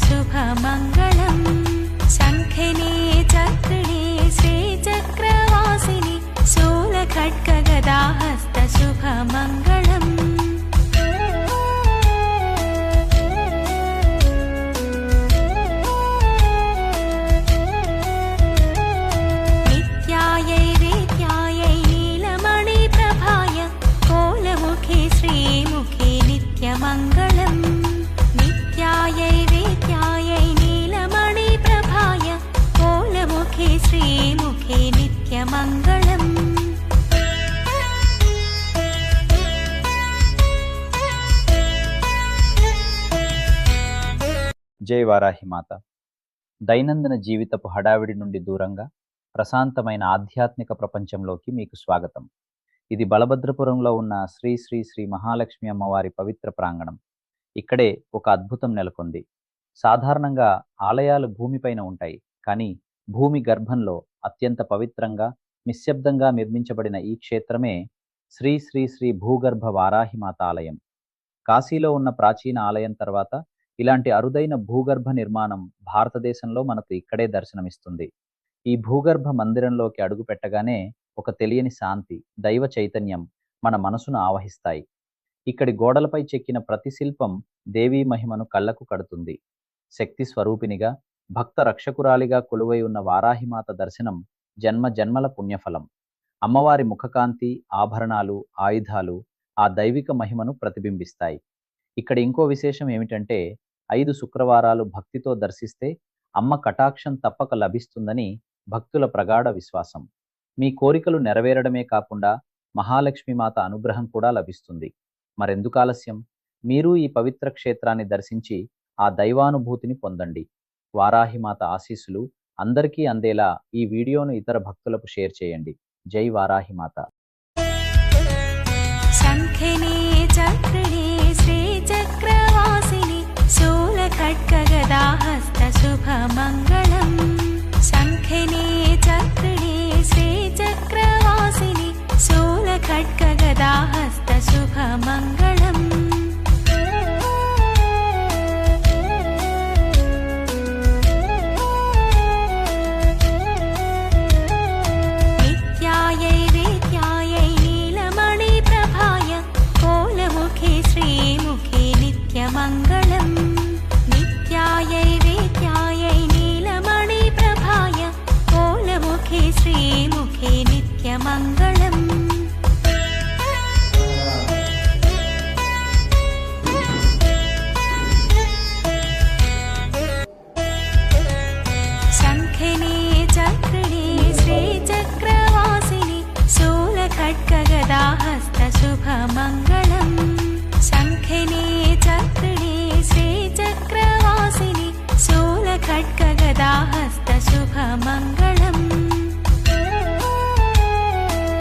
शुभमङ्गलम् शङ्खिने चक्रिणे श्रीचक्रवासिनि शूलखड्गगदाहस्त शुभमङ्गलम् नित्यायै वेद्यायै नीलमणिप्रभाय कोलमुखे श्रीमुखे नित्यमङ्गलम् नित्यायै वेद्यायै नीलमणिप्रभाय कोलमुखे श्रीमुखे नित्यमङ्गलम् జై వారాహి మాత. దైనందిన జీవితపు హడావిడి నుండి దూరంగా ప్రశాంతమైన ఆధ్యాత్మిక ప్రపంచంలోకి మీకు స్వాగతం. ఇది బలభద్రపురంలో ఉన్న శ్రీ శ్రీ శ్రీ మహాలక్ష్మి అమ్మవారి పవిత్ర ప్రాంగణం. ఇక్కడే ఒక అద్భుతం నెలకొంది. సాధారణంగా ఆలయాలు భూమిపైన ఉంటాయి, కానీ భూమి గర్భంలో అత్యంత పవిత్రంగా నిశ్శబ్దంగా నిర్మించబడిన ఈ క్షేత్రమే శ్రీ శ్రీ శ్రీ భూగర్భ వారాహిమాత ఆలయం. కాశీలో ఉన్న ప్రాచీన ఆలయం తర్వాత ఇలాంటి అరుదైన భూగర్భ నిర్మాణం భారతదేశంలో మనకు ఇక్కడే దర్శనమిస్తుంది. ఈ భూగర్భ మందిరంలోకి అడుగు పెట్టగానే ఒక తెలియని శాంతి, దైవ చైతన్యం మన మనసును ఆవహిస్తాయి. ఇక్కడి గోడలపై చెక్కిన ప్రతి శిల్పం దేవీ మహిమను కళ్ళకు కడుతుంది. శక్తి స్వరూపినిగా, భక్త రక్షకురాలిగా కొలువై ఉన్న వారాహిమాత దర్శనం జన్మ జన్మల పుణ్యఫలం. అమ్మవారి ముఖకాంతి, ఆభరణాలు, ఆయుధాలు ఆ దైవిక మహిమను ప్రతిబింబిస్తాయి. ఇక్కడ ఇంకో విశేషం ఏమిటంటే 5 శుక్రవారాలు భక్తితో దర్శిస్తే అమ్మ కటాక్షం తప్పక లభిస్తుందని భక్తుల ప్రగాఢ విశ్వాసం. మీ కోరికలు నెరవేరడమే కాకుండా మహాలక్ష్మి మాత అనుగ్రహం కూడా లభిస్తుంది. మరెందుకు ఆలస్యం? మీరు ఈ పవిత్ర క్షేత్రాన్ని దర్శించి ఆ దైవానుభూతిని పొందండి. వారాహిమాత ఆశీస్సులు అందరికీ అందేలా ఈ వీడియోను ఇతర భక్తులకు షేర్ చేయండి. జై వారాహిమాత. शङ्खिने चक्रिणे श्रीचक्रवासिनि शूलखड्गगदाहस्त शुभमङ्गलम् शङ्खिने चक्रिणे श्रीचक्रवासिनि शूलखड्गगदाहस्त शुभमङ्गलम् नित्यायै वेद्यायै नीलमणिप्रभाय कोलमुखे श्रीमुखे नित्यमङ्गलम् नित्यायै वेद्यायै नीलमणिप्रभाय कोलमुखे श्रीमुखे नित्यमङ्गलम् शङ्खिने चक्रिणे श्रीचक्रवासिनि शूलखड्गगदाहस्त शुभमङ्गलम् शङ्खिने